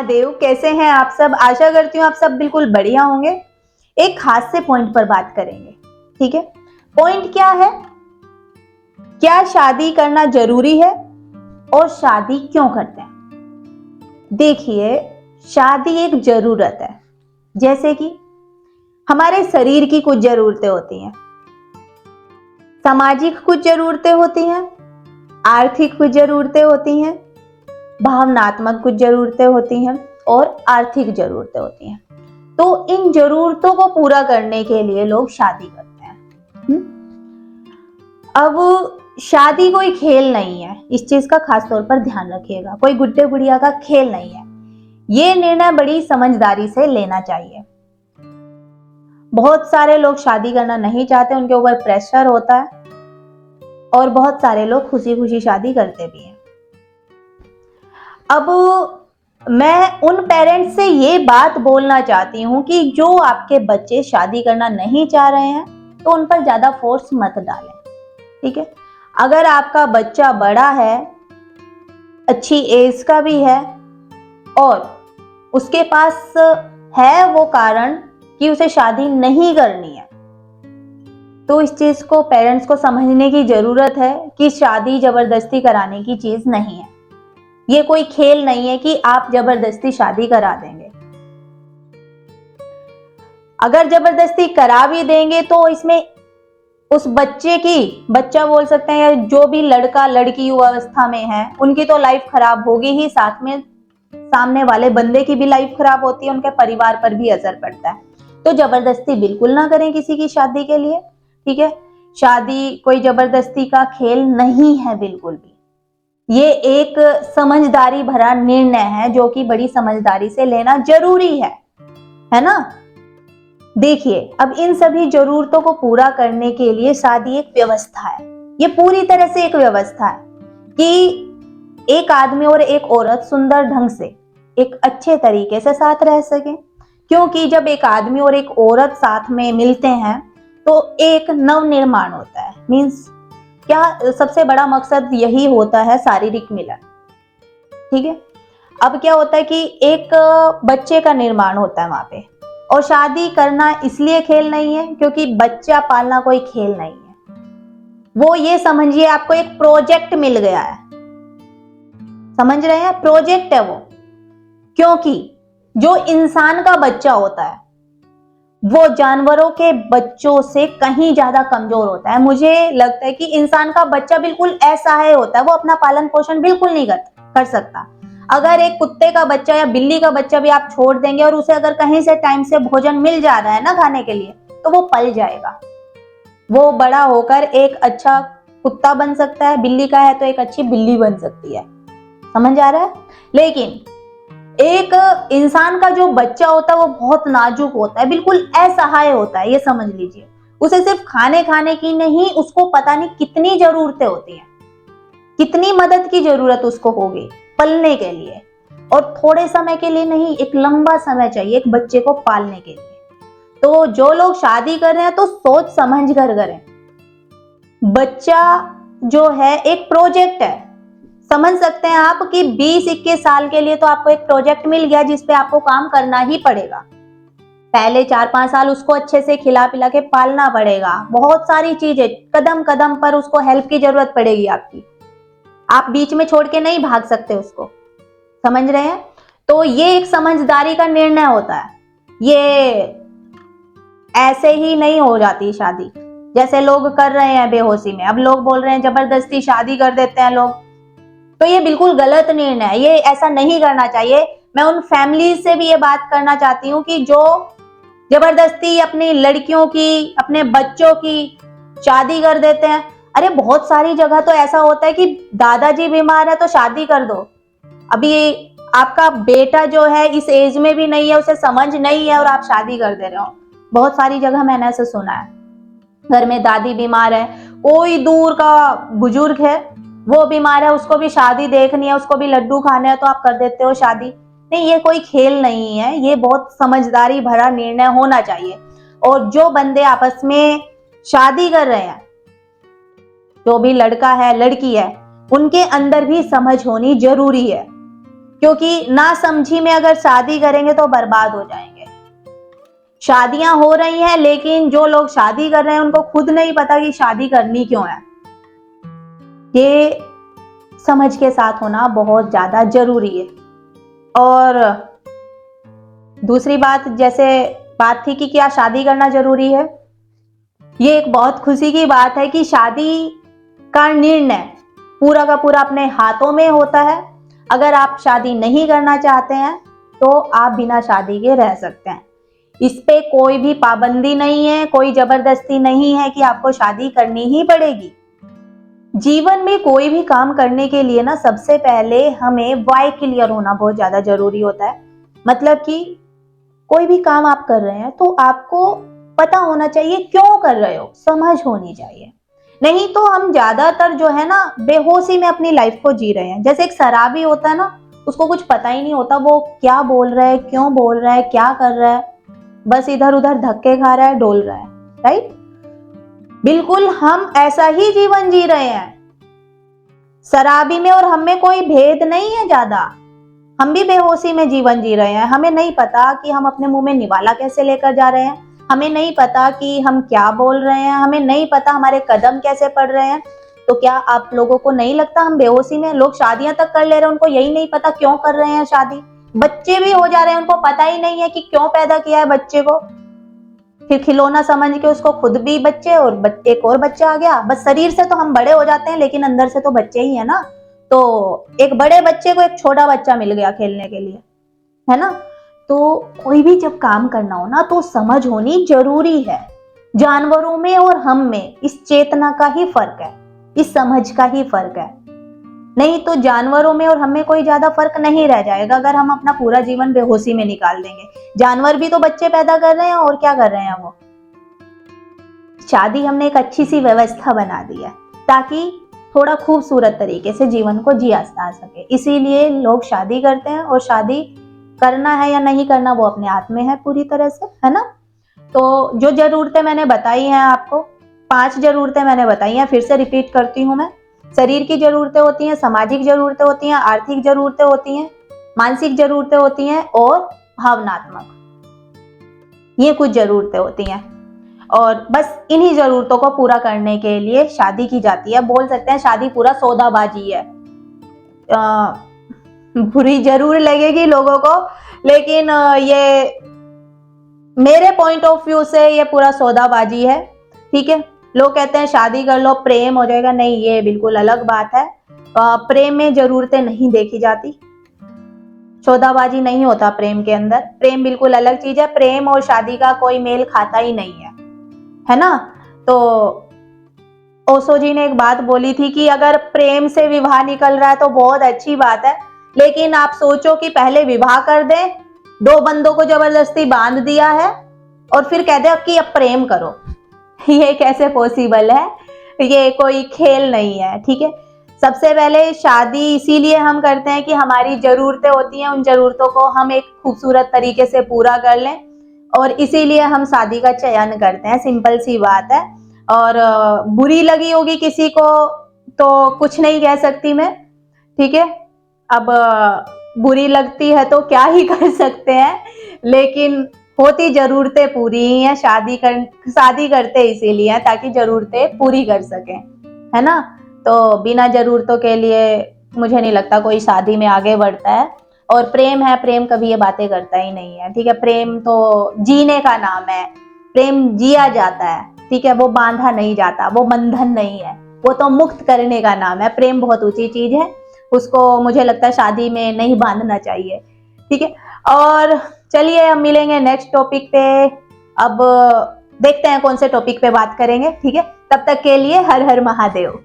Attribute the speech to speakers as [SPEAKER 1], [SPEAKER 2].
[SPEAKER 1] महादेव, कैसे हैं आप सब। आशा करती हूँ आप सब बिल्कुल बढ़िया होंगे। एक खास से पॉइंट पर बात करेंगे, ठीक है। पॉइंट क्या है, क्या शादी करना जरूरी है और शादी क्यों करते हैं। देखिए, शादी एक जरूरत है, जैसे कि हमारे शरीर की कुछ जरूरतें होती हैं, सामाजिक कुछ जरूरतें होती हैं, आर्थिक कुछ जरूरतें होती हैं, भावनात्मक कुछ जरूरतें होती हैं और आर्थिक जरूरतें होती हैं। तो इन जरूरतों को पूरा करने के लिए लोग शादी करते हैं। अब शादी कोई खेल नहीं है, इस चीज का खास तौर पर ध्यान रखिएगा। कोई गुड्डे गुड़िया का खेल नहीं है। ये निर्णय बड़ी समझदारी से लेना चाहिए। बहुत सारे लोग शादी करना नहीं चाहते, उनके ऊपर प्रेशर होता है और बहुत सारे लोग खुशी खुशी शादी करते भी हैं। अब मैं उन पेरेंट्स से ये बात बोलना चाहती हूँ कि जो आपके बच्चे शादी करना नहीं चाह रहे हैं तो उन पर ज्यादा फोर्स मत डालें, ठीक है। अगर आपका बच्चा बड़ा है, अच्छी एज का भी है और उसके पास है वो कारण कि उसे शादी नहीं करनी है, तो इस चीज को पेरेंट्स को समझने की जरूरत है कि शादी जबरदस्ती कराने की चीज नहीं है। ये कोई खेल नहीं है कि आप जबरदस्ती शादी करा देंगे। अगर जबरदस्ती करा भी देंगे तो इसमें उस बच्चा बोल सकते हैं, या जो भी लड़का लड़की युवावस्था में है, उनकी तो लाइफ खराब होगी ही, साथ में सामने वाले बंदे की भी लाइफ खराब होती है, उनके परिवार पर भी असर पड़ता है। तो जबरदस्ती बिल्कुल ना करें किसी की शादी के लिए, ठीक है। शादी कोई जबरदस्ती का खेल नहीं है बिल्कुल भी। ये एक समझदारी भरा निर्णय है जो कि बड़ी समझदारी से लेना जरूरी है ना। देखिए, अब इन सभी जरूरतों को पूरा करने के लिए शादी एक व्यवस्था है। ये पूरी तरह से एक व्यवस्था है कि एक आदमी और एक औरत सुंदर ढंग से एक अच्छे तरीके से साथ रह सके। क्योंकि जब एक आदमी और एक औरत साथ में मिलते हैं तो एक नव निर्माण होता है। मीन्स क्या, सबसे बड़ा मकसद यही होता है, शारीरिक मिलन, ठीक है। अब क्या होता है कि एक बच्चे का निर्माण होता है वहां पे। और शादी करना इसलिए खेल नहीं है क्योंकि बच्चा पालना कोई खेल नहीं है। वो ये समझिए, आपको एक प्रोजेक्ट मिल गया है, समझ रहे हैं, प्रोजेक्ट है वो। क्योंकि जो इंसान का बच्चा होता है वो जानवरों के बच्चों से कहीं ज्यादा कमजोर होता है। मुझे लगता है कि इंसान का बच्चा बिल्कुल असहाय होता है, वो अपना पालन पोषण बिल्कुल नहीं कर सकता। अगर एक कुत्ते का बच्चा या बिल्ली का बच्चा भी आप छोड़ देंगे और उसे अगर कहीं से टाइम से भोजन मिल जा रहा है ना खाने के लिए, तो वो पल जाएगा। वो बड़ा होकर एक अच्छा कुत्ता बन सकता है, बिल्ली का है तो एक अच्छी बिल्ली बन सकती है, समझ आ रहा है। लेकिन एक इंसान का जो बच्चा होता है वो बहुत नाजुक होता है, बिल्कुल असहाय होता है, ये समझ लीजिए। उसे सिर्फ खाने की नहीं, उसको पता नहीं कितनी जरूरतें होती हैं, कितनी मदद की जरूरत उसको होगी पलने के लिए। और थोड़े समय के लिए नहीं, एक लंबा समय चाहिए एक बच्चे को पालने के लिए। तो जो लोग शादी कर रहे हैं तो सोच समझ कर करें। बच्चा जो है एक प्रोजेक्ट है, समझ सकते हैं आप कि 20-21 साल के लिए तो आपको एक प्रोजेक्ट मिल गया जिस पे आपको काम करना ही पड़ेगा। पहले 4-5 साल उसको अच्छे से खिला पिला के पालना पड़ेगा। बहुत सारी चीजें, कदम कदम पर उसको हेल्प की जरूरत पड़ेगी आपकी। आप बीच में छोड़ के नहीं भाग सकते उसको, समझ रहे हैं। तो ये एक समझदारी का निर्णय होता है। ये ऐसे ही नहीं हो जाती शादी जैसे लोग कर रहे हैं बेहोशी में। अब लोग बोल रहे हैं जबरदस्ती शादी कर देते हैं लोग, तो ये बिल्कुल गलत निर्णय है। ये ऐसा नहीं करना चाहिए। मैं उन फैमिली से भी ये बात करना चाहती हूँ कि जो जबरदस्ती अपनी लड़कियों की, अपने बच्चों की शादी कर देते हैं। अरे बहुत सारी जगह तो ऐसा होता है कि दादाजी बीमार है तो शादी कर दो। अभी आपका बेटा जो है इस एज में भी नहीं है, उसे समझ नहीं है और आप शादी कर दे रहे हो। बहुत सारी जगह मैंने ऐसे सुना है। घर में दादी बीमार है, कोई दूर का बुजुर्ग है वो बीमार है, उसको भी शादी देखनी है, उसको भी लड्डू खाने हैं, तो आप कर देते हो शादी। नहीं, ये कोई खेल नहीं है, ये बहुत समझदारी भरा निर्णय होना चाहिए। और जो बंदे आपस में शादी कर रहे हैं, जो भी लड़का है लड़की है, उनके अंदर भी समझ होनी जरूरी है। क्योंकि ना समझी में अगर शादी करेंगे तो बर्बाद हो जाएंगे। शादियां हो रही हैं लेकिन जो लोग शादी कर रहे हैं उनको खुद नहीं पता कि शादी करनी क्यों है। ये समझ के साथ होना बहुत ज्यादा जरूरी है। और दूसरी बात, जैसे बात थी कि क्या शादी करना जरूरी है, ये एक बहुत खुशी की बात है कि शादी का निर्णय पूरा का पूरा अपने हाथों में होता है। अगर आप शादी नहीं करना चाहते हैं तो आप बिना शादी के रह सकते हैं। इस पे कोई भी पाबंदी नहीं है, कोई जबरदस्ती नहीं है कि आपको शादी करनी ही पड़ेगी। जीवन में कोई भी काम करने के लिए ना सबसे पहले हमें वाई क्लियर होना बहुत ज्यादा जरूरी होता है। मतलब कि कोई भी काम आप कर रहे हैं तो आपको पता होना चाहिए क्यों कर रहे हो, समझ होनी चाहिए। नहीं तो हम ज्यादातर जो है ना बेहोशी में अपनी लाइफ को जी रहे हैं। जैसे एक शराबी होता है ना, उसको कुछ पता ही नहीं होता वो क्या बोल रहा है, क्यों बोल रहा है, क्या कर रहा है, बस इधर उधर धक्के खा रहा है, डोल रहा है। राइट, बिल्कुल हम ऐसा ही जीवन जी रहे हैं। शराबी में और हम में कोई भेद नहीं है ज्यादा। हम भी बेहोशी में जीवन जी रहे हैं। हमें नहीं पता कि हम अपने मुंह में निवाला कैसे लेकर जा रहे हैं, हमें नहीं पता कि हम क्या बोल रहे हैं, हमें नहीं पता हमारे कदम कैसे पड़ रहे हैं। तो क्या आप लोगों को नहीं लगता हम बेहोशी में? लोग शादियां तक कर ले रहे हैं, उनको यही नहीं पता क्यों कर रहे हैं शादी। बच्चे भी हो जा रहे हैं, उनको पता ही नहीं है कि क्यों पैदा किया है बच्चे को। फिर खिलौना समझ के उसको खुद भी बच्चे और एक और बच्चा आ गया। बस शरीर से तो हम बड़े हो जाते हैं लेकिन अंदर से तो बच्चे ही है ना। तो एक बड़े बच्चे को एक छोटा बच्चा मिल गया खेलने के लिए, है ना। तो कोई भी जब काम करना हो ना तो समझ होनी जरूरी है। जानवरों में और हम में इस चेतना का ही फर्क है, इस समझ का ही फर्क है। नहीं तो जानवरों में और हमें कोई ज्यादा फर्क नहीं रह जाएगा अगर हम अपना पूरा जीवन बेहोशी में निकाल देंगे। जानवर भी तो बच्चे पैदा कर रहे हैं और क्या कर रहे हैं वो। शादी हमने एक अच्छी सी व्यवस्था बना दी है ताकि थोड़ा खूबसूरत तरीके से जीवन को जिया जा सके। इसीलिए लोग शादी करते हैं और शादी करना है या नहीं करना वो अपने हाथ में है पूरी तरह से, है ना। तो जो जरूरतें मैंने बताई हैं आपको, 5 जरूरतें मैंने बताई हैं, फिर से रिपीट करती हूँ मैं। शरीर की जरूरतें होती हैं, सामाजिक जरूरतें होती हैं, आर्थिक जरूरतें होती हैं, मानसिक जरूरतें होती हैं और भावनात्मक, ये कुछ जरूरतें होती हैं। और बस इन्हीं जरूरतों को पूरा करने के लिए शादी की जाती है। बोल सकते हैं शादी पूरा सौदाबाजी है। बुरी जरूर लगेगी लोगों को, लेकिन ये मेरे पॉइंट ऑफ व्यू से ये पूरा सौदाबाजी है। ठीक है, लोग कहते हैं शादी कर लो प्रेम हो जाएगा, नहीं, ये बिल्कुल अलग बात है। प्रेम में जरूरतें नहीं देखी जाती, सौदाबाजी नहीं होता प्रेम के अंदर। प्रेम बिल्कुल अलग चीज है, प्रेम और शादी का कोई मेल खाता ही नहीं है ना। तो ओशो जी ने एक बात बोली थी कि अगर प्रेम से विवाह निकल रहा है तो बहुत अच्छी बात है, लेकिन आप सोचो कि पहले विवाह कर दें, 2 बंदों को जबरदस्ती बांध दिया है और फिर कह दे कि अब प्रेम करो। ये कैसे पॉसिबल है? ये कोई खेल नहीं है। ठीक है, सबसे पहले शादी इसीलिए हम करते हैं कि हमारी जरूरतें होती हैं, उन जरूरतों को हम एक खूबसूरत तरीके से पूरा कर लें, और इसीलिए हम शादी का चयन करते हैं। सिंपल सी बात है। और बुरी लगी होगी किसी को तो कुछ नहीं कह सकती मैं। ठीक है, अब बुरी लगती है तो क्या ही कर सकते हैं, लेकिन होती जरूरतें पूरी ही हैं। शादी करते इसीलिए हैं ताकि जरूरतें पूरी कर सकें, है ना। तो बिना जरूरतों के लिए मुझे नहीं लगता कोई शादी में आगे बढ़ता है। और प्रेम है, प्रेम कभी ये बातें करता ही नहीं है। ठीक है, प्रेम तो जीने का नाम है, प्रेम जिया जाता है। ठीक है, वो बांधा नहीं जाता, वो बंधन नहीं है, वो तो मुक्त करने का नाम है। प्रेम बहुत ऊंची चीज है, उसको मुझे लगता है शादी में नहीं बांधना चाहिए। ठीक है, और चलिए हम मिलेंगे नेक्स्ट टॉपिक पे। अब देखते हैं कौन से टॉपिक पे बात करेंगे। ठीक है, तब तक के लिए हर हर महादेव।